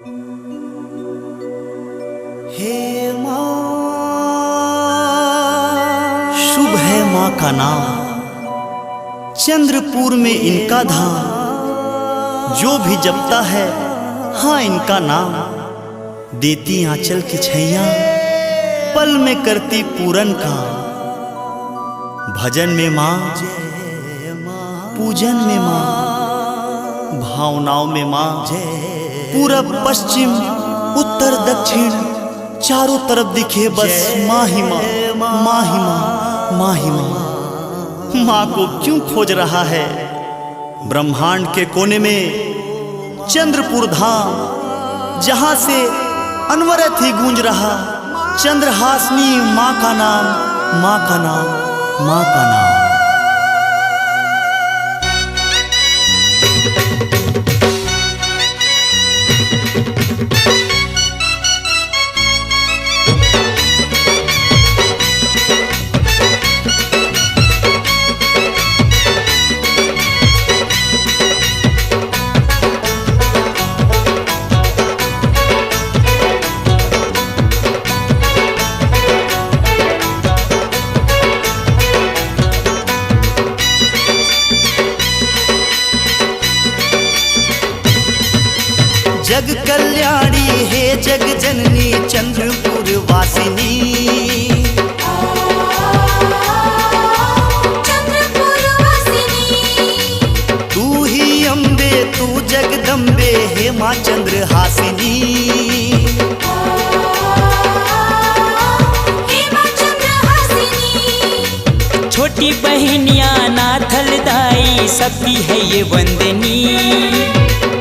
हे माँ, शुभ है माँ का नाम, चंद्रपुर में इनका धाम। जो भी जपता है हाँ इनका नाम, देती आंचल की छैया, पल में करती पूरन का। भजन में माँ, पूजन में माँ, भावनाओं में माँ, पूरब पश्चिम उत्तर दक्षिण चारों तरफ दिखे बस माँ ही माँ, माँ ही माँ, माँ ही माँ। माँ को क्यों खोज रहा है ब्रह्मांड के कोने में चंद्रपुर धाम, जहां से अनवरत ही गूंज रहा चंद्रहासिनी माँ का नाम, माँ का नाम, माँ का नाम। जग कल्याणी हे जग जननी चंद्रपुर वासिनी, चंद्रपुर वासिनी। तू ही अम्बे तू जगदम्बे हे माँ चंद्रहासिनी। हे माँ चंद्रहासिनी। छोटी बहनिया नाथल दाई सबकी है ये वंदनी।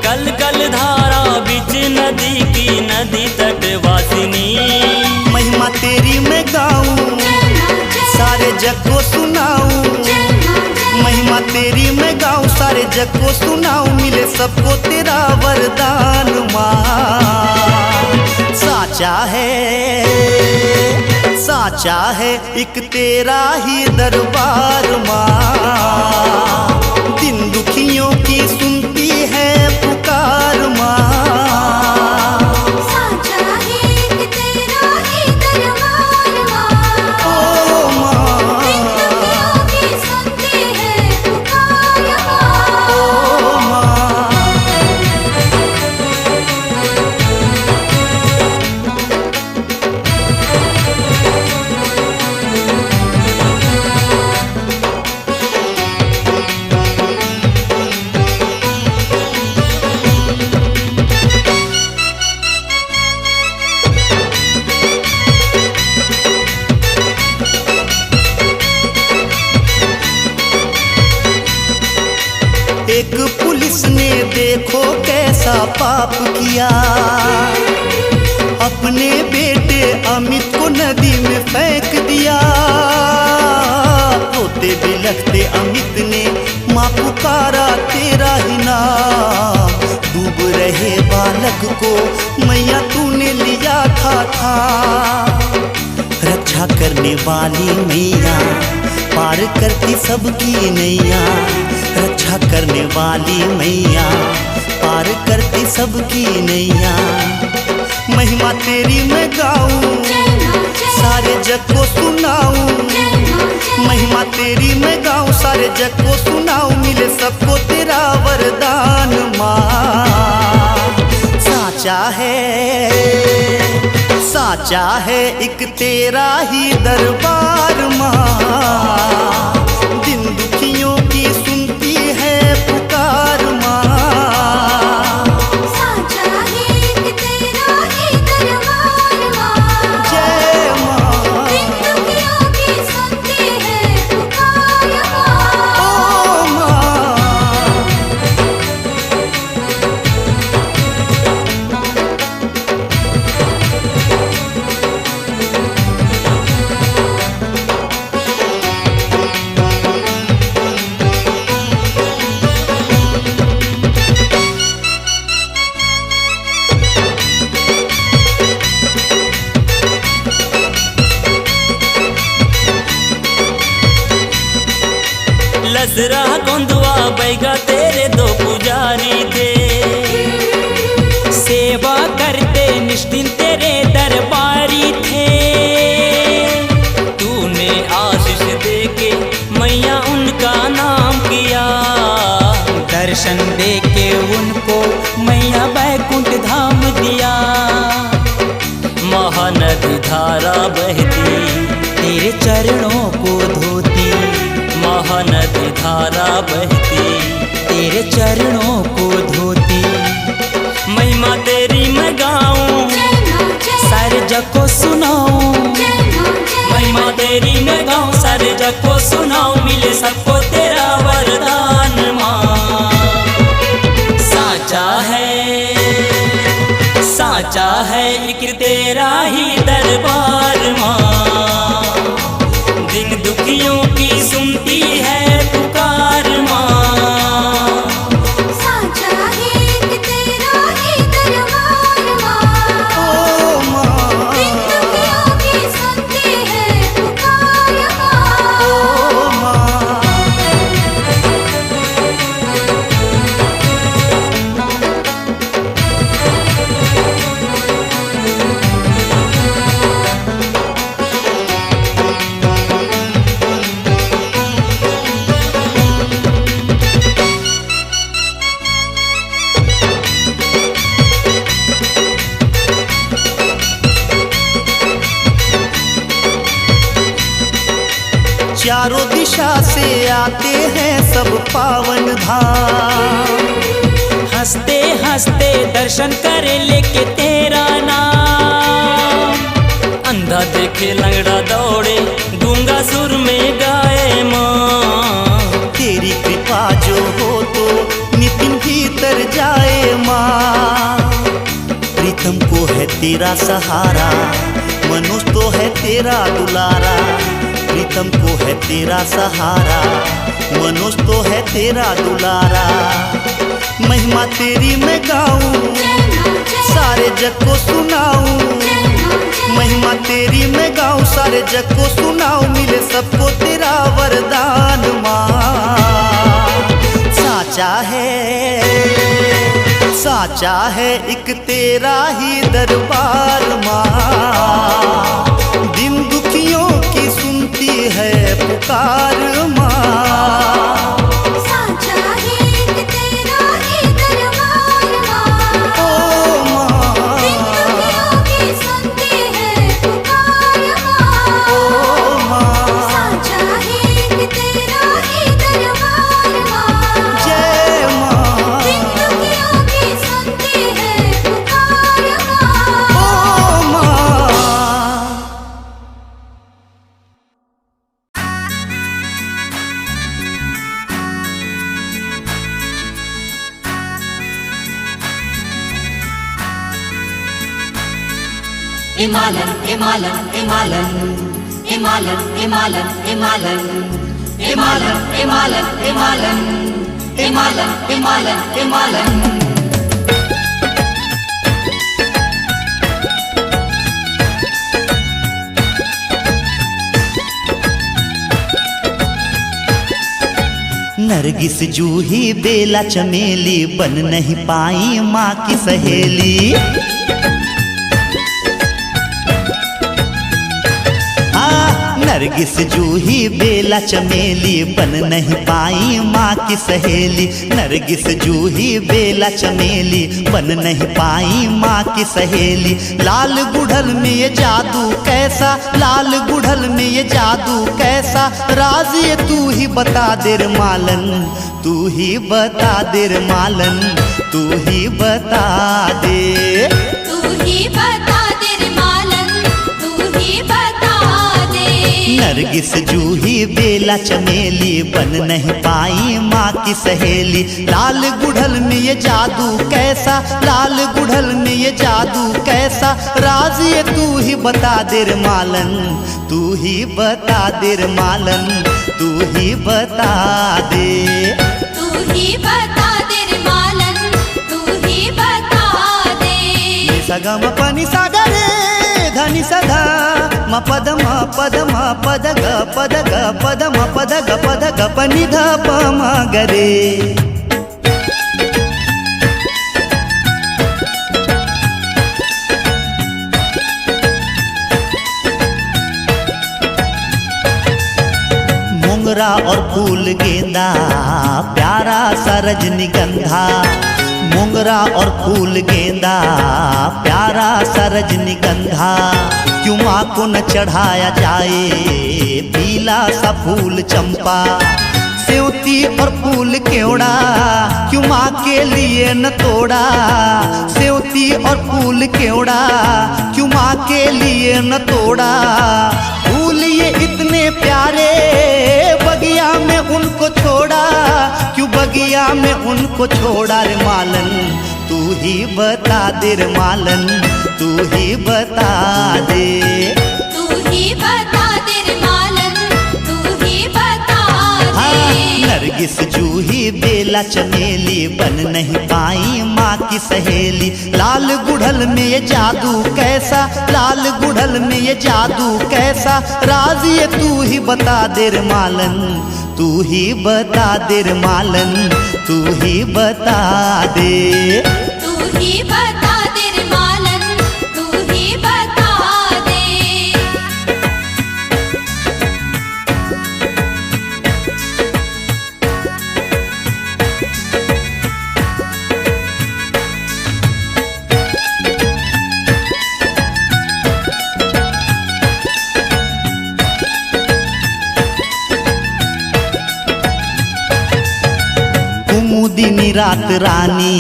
कल कल धारा बीच नदी की नदी तट वासिनी। महिमा तेरी मैं गाऊं, सारे जग को सुनाऊं। महिमा तेरी मैं गाऊं, सारे जग को सुनाऊं। मिले सबको तेरा वरदान माँ। साचा है एक तेरा ही दरबार माँ। दिन दुखियों की सुनती है पुकार माँ। साचा है एक तेरा ही दरबार माँ। ओ माँ, दिन दुखियों की सुनती है पुकार माँ। ओ माँ। एक पुलिस ने देखो कैसा पाप किया, अपने बेटे अमित को नदी में फेंक दिया। रोते बिलखते अमित ने माँ पुकारा तेरा ही नाम। डूब रहे बालक को मैया तूने लिया था। रक्षा करने वाली मैया पार करती सबकी नैया। रक्षा करने वाली मैया पार करती सबकी नैया। महिमा तेरी मैं गाऊं, सारे जग को सुनाऊं। महिमा तेरी मैं गाऊं, सारे जग को सुनाऊं। मिले सबको तेरा वरदान माँ। साचा है एक तेरा ही दरबार माँ। दिन दुखियों की सुनती है पुकार माँ। साचा है एक तेरा ही दरबार माँ। जय माँ, दिन दुखियों की सुनती है पुकार माँ। ओ माँ। लसरा गोंदवा बैगा तेरे दो पुजारी थे। सेवा वैकुंठ धाम दिया। महानदी धारा बहती तेरे चरणों को धोती, महानदी धारा बहती तेरे चरणों को धोती। महिमा तेरी मैं गाऊं, सारे जग को सुनाऊं, महिमा तेरी मैं गाऊं, सारे जग को सुनाऊं, मिले सबको तेरा वरदान माँ। साचा है एक तेरा ही दरबार माँ, दिन दुखियों की सुनती है पुकार माँ। साचा है एक तेरा ही दरबार माँ, ओ माँ, दिन दुखियों की सुनती है पुकार माँ। ओ माँ। चारों दिशा से आते हैं सब पावन धाम, हंसते हंसते दर्शन करे लेके तेरा नाम। अंधा देखे लंगड़ा दौड़े, गूंगा सुर में गाए माँ। तेरी कृपा जो हो तो नितिन भीतर जाए माँ। प्रीतम को है तेरा सहारा, मनुष्य तो है तेरा दुलारा। प्रीतम को है तेरा सहारा, मनुष्य तो है तेरा दुलारा। महिमा तेरी मैं गाऊं, सारे जग को सुनाऊं, महिमा तेरी मैं गाऊं, सारे जग को सुनाऊं, मिले सबको तेरा वरदान माँ। साचा है एक तेरा ही दरबार माँ, दिन दुखियों की सुनती है पुकार माँ। साचा है एक तेरा ही दरबार माँ, ओ माँ, दिन दुखियों की सुनती है पुकार माँ। ओ माँ, साचा है एक तेरा ही दरबार माँ, जय माँ, दिन दुखियों की सुनती है पुकार माँ। ओ माँ। Imalan, Imalan, Imalan, Imalan, Imalan, Imalan, Imalan, Imalan, Imalan, Imalan, Imalan, Imalan. नरगिस जूही बेला चमेली बन नहीं पाई माँ की सहेली। नरगिस जूही बेला चमेली बन नहीं पाई माँ की सहेली। नरगिस जूही बेला चमेली बन नहीं पाई माँ की सहेली। लाल गुढ़ल में ये जादू कैसा, लाल गुढ़ल में ये जादू कैसा, राज ये तू ही बता दे रे मालन, तू ही बता दे रे मालन, तू ही बता दे। तू ही बता दे रे मालन, तू ही बता दे। नरगिस जूही बेला चमेली बन नहीं पाई माँ की सहेली। लाल गुढ़ल में ये जादू कैसा, लाल गुढ़ल में ये जादू कैसा, राज ये तू ही बता दे रे मालन, तू ही बता दे रे मालन, तू ही बता दे। तू ही बता दे रे मालन, तू ही बता दे। सगा म पनि सागा रे धनि सधा म पद पद ग पद ग पद म पद ग पद ग पनि ध प म ग रे। मोगरा और फूल गेंदा प्यारा सा रजनीगंधा, मोगरा मोगरा और फूल गेंदा, प्यारा सा रजनीगंधा, क्यों माँ को न चढ़ाया जाए पीला सा फूल चंपा। सेवती और फूल केवड़ा, क्यों माँ के लिए न तोड़ा। सेवती और फूल केवड़ा, क्यों माँ के लिए न तोड़ा। फूल ये इतने प्यारे, बगिया में उनको छोड़ा, क्यों बगिया में उनको छोड़ा। रे मालन तू ही बता दे, रे मालन तू ही बता दे। तू ही बता दे रे मालन, तू ही बता दे। नरगिस जूही बेला चमेली, बन नहीं पाई माँ की सहेली। लाल गुड़हल में ये जादू कैसा, लाल गुड़हल में ये जादू कैसा। राज ये तू ही बता दे रे मालन, तू ही बता दे रे मालन, तू ही बता दे। तू ही बता दे रे मालन, तू ही बता दे। कुमुदिनी रात रानी,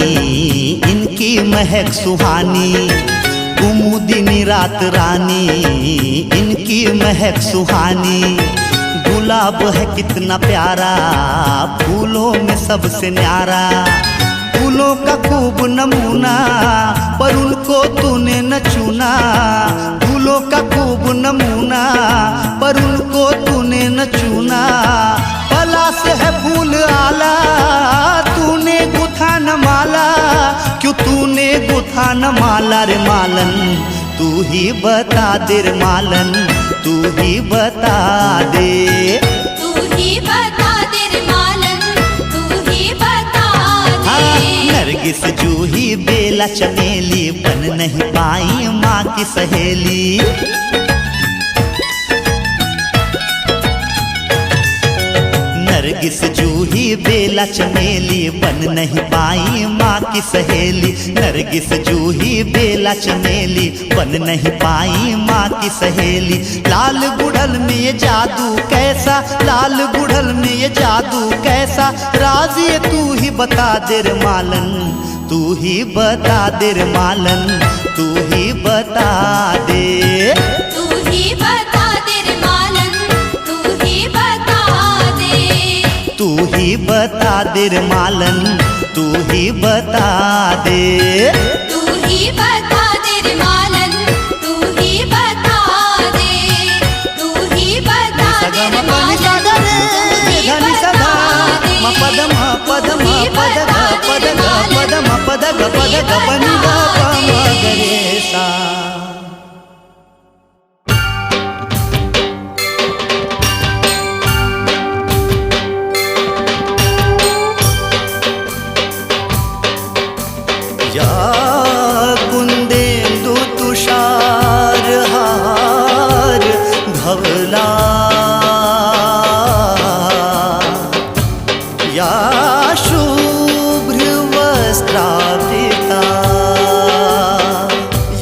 इनकी महक सुहानी। कुमुदिनी रात रानी, इनकी महक सुहानी। गुलाब है कितना प्यारा, फूलों में सबसे न्यारा। फूलों का खूब नमूना, पर उनको तूने न चुना। फूलों का खूब नमूना, पर उनको तूने न चुना। पलाश है फूल आला, तूने गुथा न माला। क्यों तूने गुथा न माला। रे मालन तू ही बता दे, रे मालन तू ही बता दे। तू ही बता दे रे मालन, तू ही बता दे। नरगिस जूही बेला चमेली, बन नहीं पाई माँ की सहेली। नरगिस जूही बेला चमेली, बन नहीं पाई माँ की सहेली। नरगिस जूही बेला चमेली, बन नहीं पाई माँ की सहेली। लाल गुड़हल में ये जादू कैसा, लाल गुड़हल में ये जादू कैसा। राज ये तू ही बता दे रे मालन, तू ही बता दे रे मालन, तू ही बता दे। तू ही बता दे रे मालन, तू ही बता दे। तू ही बता दे रे मालन, तू ही बता दे। तू ही बता दे रे मालन, तू ही बता दे। तू ही बता दे रे मालन, तू ही बता दे। पद म पद म पद ग पद ग पद म पद ग पद ग बनि ग प म ग रे सा। या कुंदेन्दु तुषार हार धवला, या शुभ्र वस्त्रावृता,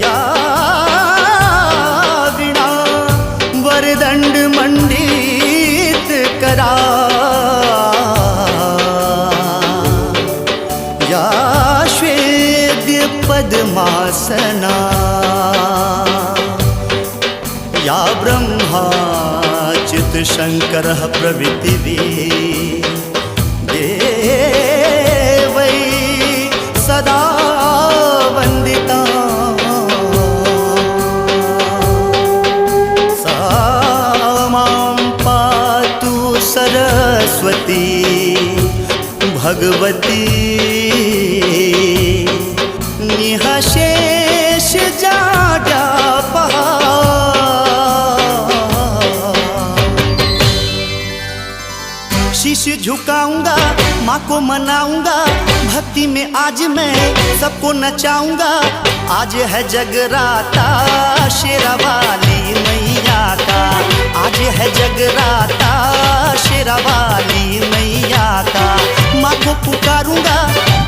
या वीणा वरदंड मंडित करा, या श्वेद्य पद्मासना, या ब्रह्मा चित शंकरः प्रभृतिभिः देवै सदा वन्दिता। सा मां पातु सरस्वती भगवती, निःशेष जाड्यापहा। शीश झुकाऊंगा, माँ को मनाऊंगा, भक्ति में आज मैं सबको नचाऊंगा। आज है जगराता शेरावाली मैया का, आज है जगराता शेरावाली मैया का। माँ को पुकारूंगा,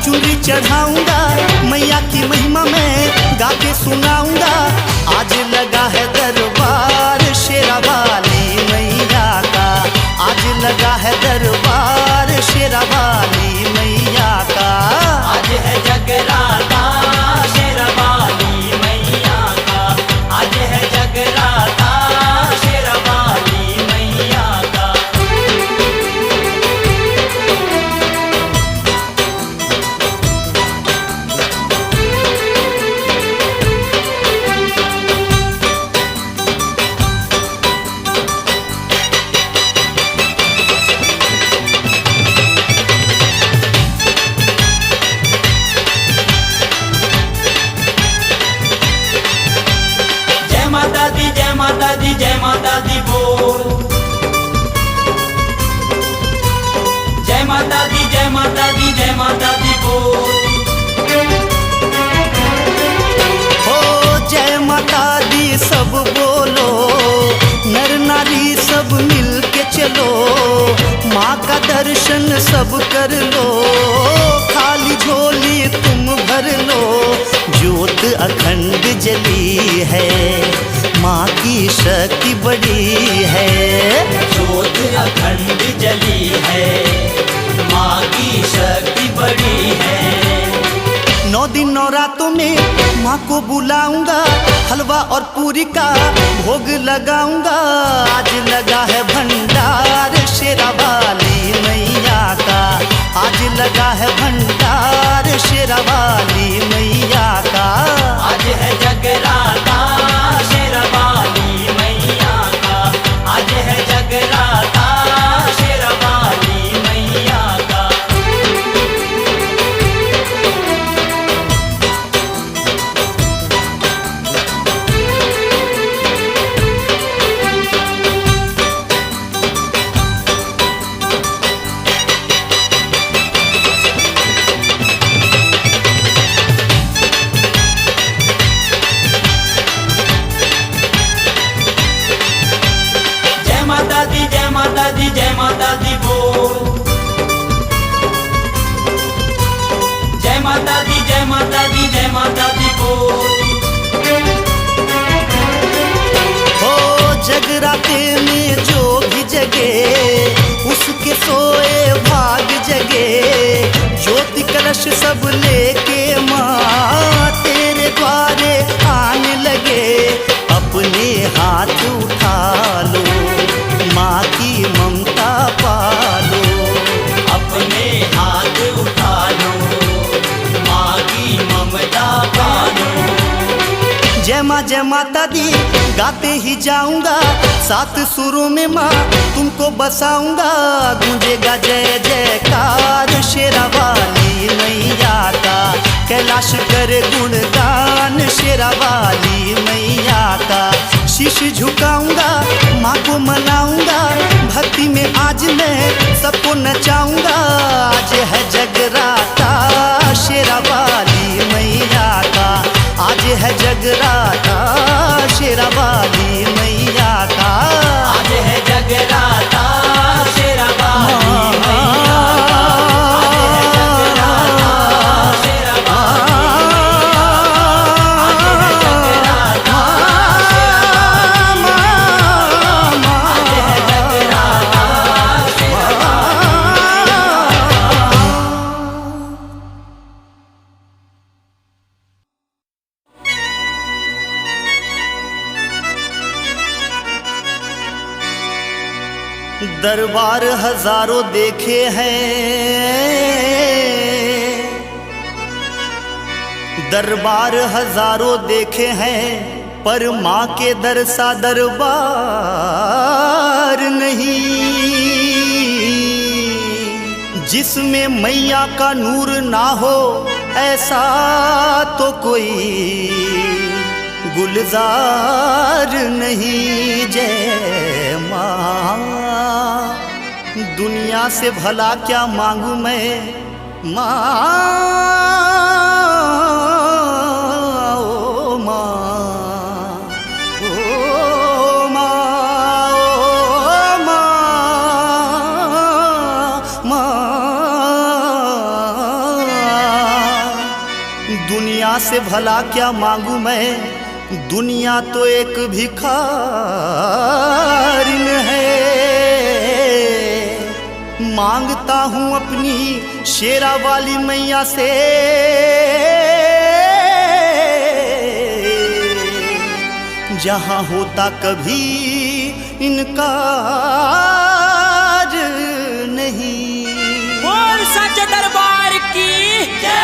चुनरी चढ़ाऊंगा, मैया की महिमा मैं गा के सुनाऊंगा। आज लगा है दरबार शेरा वाली मैया का, आज लगा है दरबार शेरा वाली मैया का। आज है जगराता शेरा वाली मैया का, आज है जगराता शेरा वाली मैया का। जय माता दी बोल, जय माता दी जय माता दी जय माता दी बोल। हो जय माता दी सब बोलो, नर नारी सब मिल के चलो, माँ का दर्शन सब कर लो, खाली झोली तुम भर लो। ज्योत अखंड जली है, माँ की शक्ति बड़ी है। ज्योत अखंड जली है, माँ की शक्ति बड़ी है। 9 दिन 9 रातों में माँ को बुलाऊंगा, हलवा और पूरी का भोग लगाऊंगा। आज लगा है भंडार शेरा वाली मैया का, आज लगा है भंडार शेरा वाली मैया का। आज है जगराता शेरा वाली मैया का, आज है जगराता शेरा वाली मैया का। जय माता दी बोल, जय माता दी जय माता दी जय माता दी बोल। हो जगराते में जो भी जगे, उसके सोए भाग जगे। ज्योति कलश सब लेके माँ तेरे द्वारे आने लगे। अपने हाथ उठा लो, माँ की ममता पालो। अपने हाथ उठा लो, माँ की ममता पालो। जय माता दी गाते ही जाऊंगा, 7 सुरों में माँ तुमको बसाऊंगा। गूंजेगा जय जयकार शेरा वाली मैया का, कैलाश करे गुणगान शेरा वाली मैया का। शीश झुकाऊंगा, माँ को मनाऊंगा, भक्ति में आज मैं सबको नचाऊंगा। आज है जगराता शेरा वाली मैया का, आज है जगराता शेरा वाली मैया का। आज है जगराता शेरा वाली मैया का, आज है जगराता शेरा वाली मैया का, आज है जगराता शेरा वाली। दरबार हजारों देखे हैं, दरबार हजारों देखे हैं, पर माँ के दर सा दरबार नहीं। जिसमें मैया का नूर ना हो, ऐसा तो कोई गुलजार नहीं। जय माँ, दुनिया से भला क्या मांगू मैं माँ। ओ माँ, ओ माँ, ओ माँ, माँ। मैया से भला क्या मांगू मैं, दुनिया तो एक भिखारिन है। मांगता हूँ अपनी शेरा वाली मैया से, जहाँ होता कभी इनकार नहीं। बोल सच्चे दरबार की जय।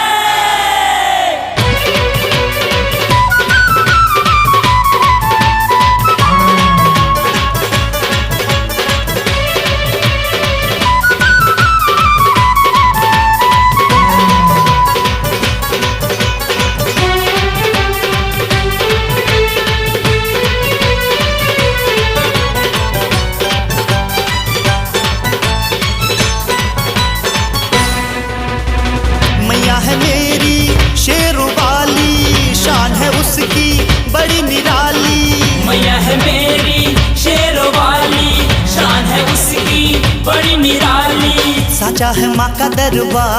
है मेरी शेरों वाली, शान है उसकी बड़ी निराली। मैया है मेरी शेरों वाली, शान है उसकी बड़ी निराली। साचा है माँ का दरबार,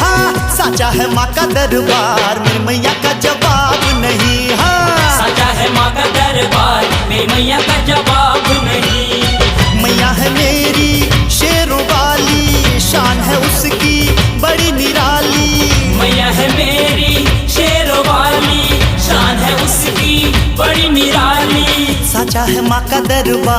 हाँ साचा है माँ का दरबार, मेरी मैया का जवाब नहीं। हाँ साचा है माँ का दरबार, मेरी मैया का जवाब नहीं। मैया है मेरी शेरों वाली, शान है उसकी बड़ी निराली। मैया है मेरी शेरों वाली, शान है उसकी बड़ी निराली। साचा है माँ का दरबार,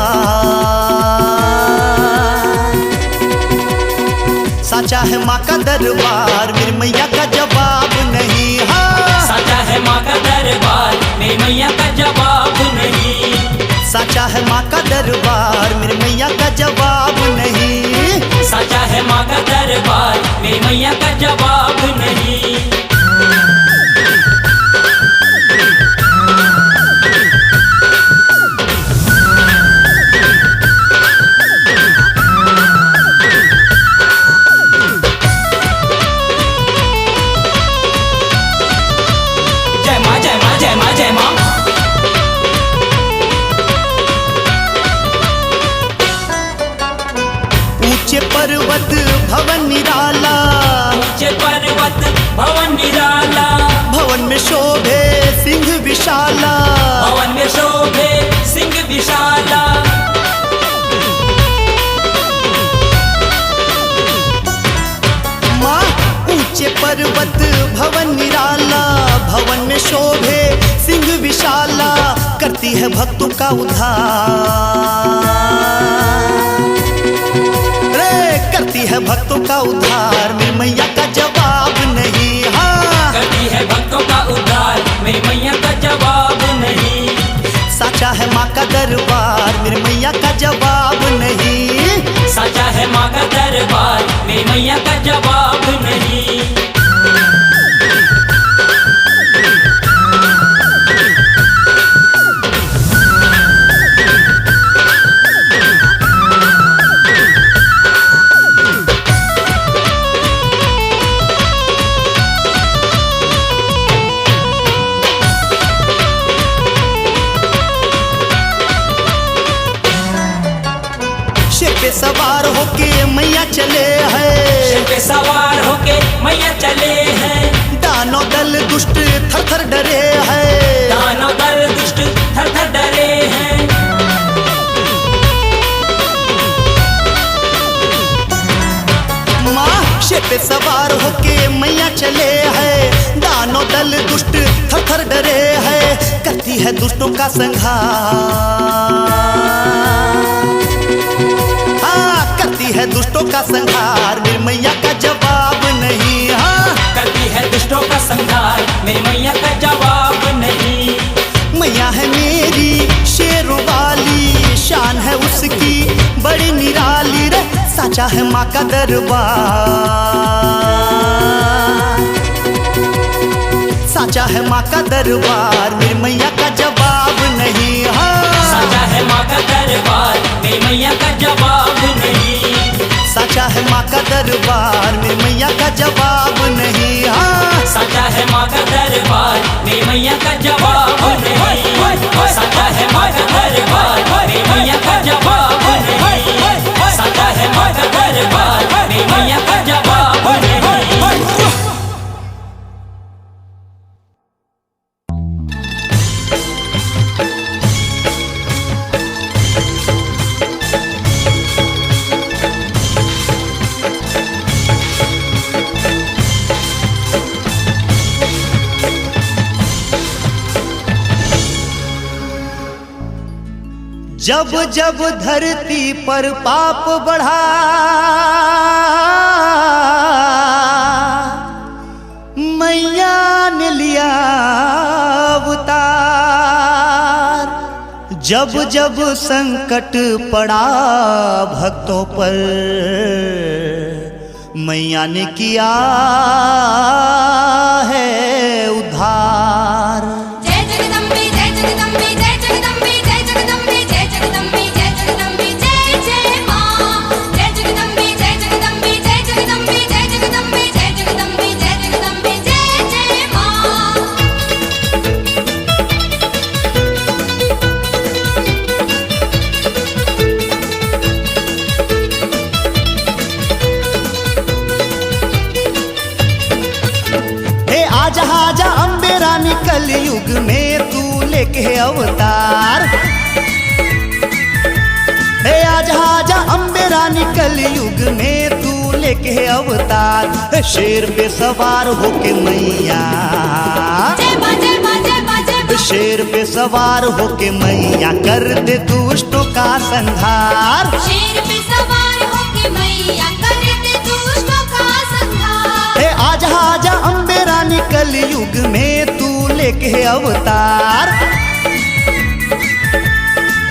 साचा है माँ का दरबार, मेरी मैया का जवाब नहीं। हाँ साचा है माँ का दरबार, मेरी मैया का जवाब नहीं। साचा है माँ का दरबार, मेरी मैया का जवाब नहीं। साचा है माँ का दरबार, मेरी मैया का जवाब नहीं। जय माँ जय माँ जय माँ जय माँ। ऊंचे पर्वत भवन निराला, ऊंचे पर्वत भवन निराला। भवन में शोभे सिंह विशाला, भवन में शोभे सिंह विशाला। माँ ऊंचे पर्वत भवन निराला, भवन में शोभे सिंह विशाला। करती है भक्तों का उद्धार, करती है भक्तों का उद्धार, मेरी मैया का जवाब नहीं। हाँ करती है भक्तों का उद्धार, मेरी मैया का जवाब नहीं। साचा है माँ का दरबार, मेरी मैया का जवाब नहीं। साचा है माँ का दरबार, मेरी मैया का जवाब नहीं। पे सवार होके मैया चले हैं, पे सवार होके मैया चले हैं। दानव दल दुष्ट थर थर डरे हैं, दानव दल दुष्ट थर थर डरे हैं। माँ पे सवार होके मैया चले हैं, दानव दल दुष्ट थर थर डरे हैं। करती है दुष्टों का संहार, करती है दुष्टों का संहार, मेरी मैया का जवाब नहीं। हाँ करती है दुष्टों का संहार, मेरी मैया का जवाब नहीं। मैया है मेरी शेरों वाली, शान है उसकी बड़ी निराली। रे साचा है माँ का दरबार, साचा है माँ का दरबार, मेरी मैया का जवाब नहीं। हाँ साचा है माँ का दरबार, मेरी मैया का जवाब नहीं। साचा है माँ का दरबार, मेरी मैया का जवाब नहीं। हाँ साचा है माँ का दरबार, मेरी मैया का जवाब नहीं। साचा है माँ का दरबार, मेरी मैया का जवाब नहीं। साचा है माँ का दरबार, मेरी मैया का जवाब नहीं। जब जब धरती पर पाप बढ़ा, मैया ने लिया अवतार। जब जब संकट पड़ा भक्तों पर, मैया ने किया है उद्धार। जय जगदम्बे जय जगदम्बे जय जगदम्बे जय जगदम्बे जय जगदम्बे जय जगदम्बे जय जय मां। जय जगदम्बे जय जगदम्बे जय जगदम्बे जय जगदम्बे जय जगदम्बे जय जगदम्बे जय जय मां। हे आजा आजा अम्बे रानी कलयुग में तू लेके अवतार। हे आजा आजा अम्बे रानी कलयुग में तू लेके अवतार। शेर पे सवार होके मैया, जय मां जय मां जय मां जय मां। शेर पे सवार होके मैया कर दे दुष्टों का संहार। शेर पे सवार होके मैया कर दे दुष्टों का संहार। हे आजा आजा अम्बे रानी कलयुग में तू लेके अवतार।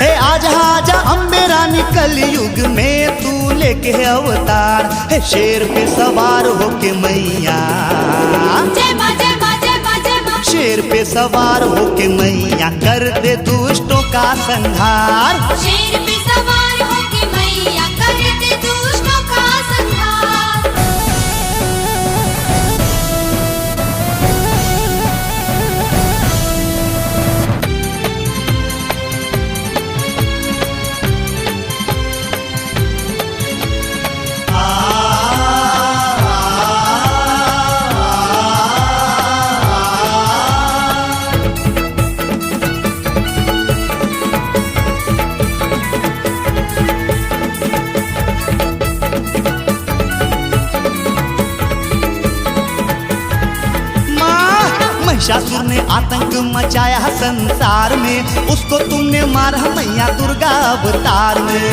हे आजा आजा अम्बे रानी कलयुग में तू लेके अवतार। हे शेर पे सवार होके मैया, जय मां जय मां जय मां जय मां। शेर पे सवार होके मैया कर दे दुष्टों का संहार। शेर पे सवार होके मैया कर दे दुष्टों का संहार। महिषासुर ने आतंक मचाया संसार में, उसको तुमने मारा मैया दुर्गा अवतार में।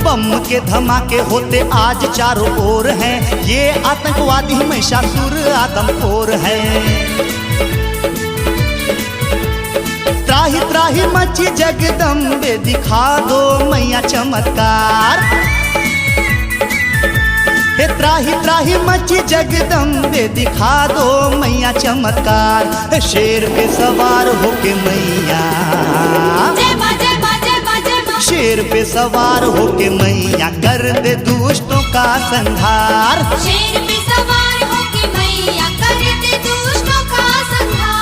बम के धमाके होते आज चारों ओर हैं, ये आतंकवादी महिषासुर आदमखोर है। त्राही त्राही मची जगदम्बे दिखा दो मैया चमत्कार। हे त्राही त्राही मची जगदम्बे दिखा दो मैया चमत्कार। शेर पे सवार होके मैया, जय मां जय मां जय मां जय मां। शेर पे सवार होके मैया कर दे दुष्टों का संहार। शेर पे सवार होके मैया कर दे दुष्टों का संहार।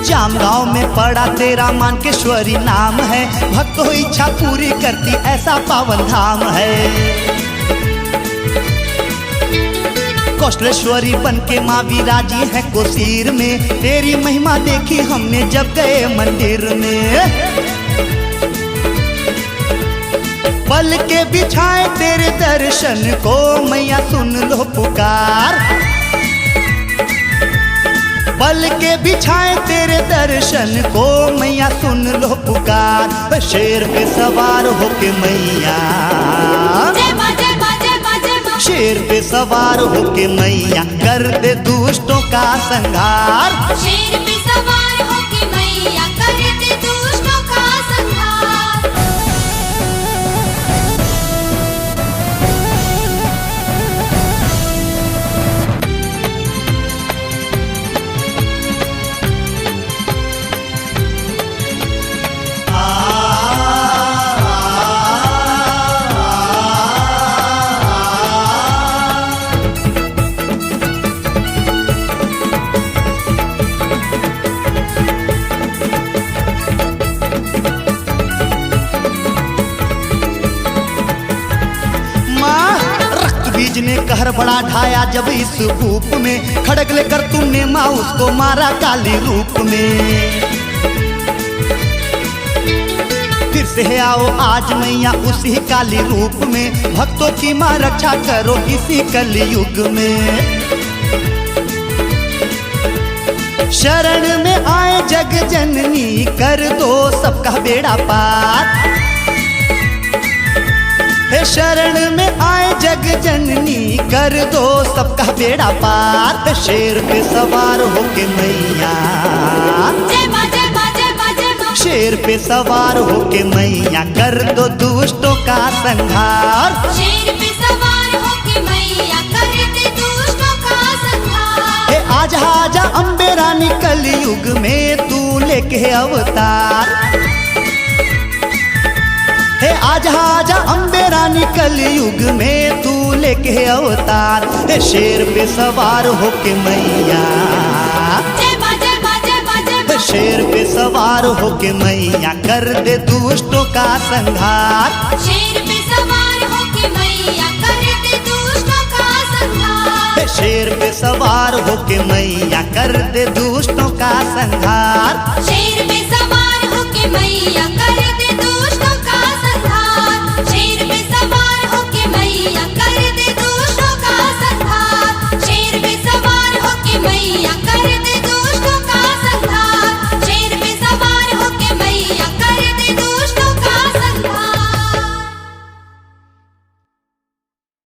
जामगांव में पड़ा तेरा मानकेश्वरी नाम है, भक्तों इच्छा पूरी करती ऐसा पावन धाम है। कौशलेश्वरी बन के माँ विराजी है कोसीर में, तेरी महिमा देखी हमने जब गए मंदिर में। पल के बिछाए तेरे दर्शन को मैया सुन लो पुकार। पल के बिछाए तेरे दर्शन को मैया सुन लो पुकार। शेर पे सवार होके मैया, जय मां जय मां जय मां जय मां। शेर पे सवार होके मैया कर दे दुष्टों का संहार। शेर पे सवार होके मैया कर दे दुष्टों का संहार। बीज ने कहर बड़ा ढाया जब इस रूप में, खड़ग लेकर तुमने माँ उसको मारा काली रूप में। फिर से आओ आज मैया उसी काली रूप में, भक्तों की माँ रक्षा करो इसी कलयुग में। शरण में आए जग जननी कर दो सबका बेड़ा पार। हे शरण में आए जग जननी कर दो सबका बेड़ा पार। शेर पे सवार होके मैया, जय मां जय मां जय मां जय मां। शेर पे सवार होके मैया कर दो दुष्टों का संहार। शेर पे सवार होके मैया कर दे दुष्टों का संहार। हे आजा आजा अम्बे रानी कलयुग में तू लेके अवतार। हे आजा आजा अम्बे रानी कलयुग में तू लेके अवतार। हे शेर पे सवार होके मैया, जय मां जय मां जय मां जय हे मां। शेर पे सवार होके मैया कर दे दुष्टों का संहार। शेर पे सवार होके मैया कर दे दुष्टों का संहार। हे शेर पे सवार होके मैया कर दे दुष्टों का संहार।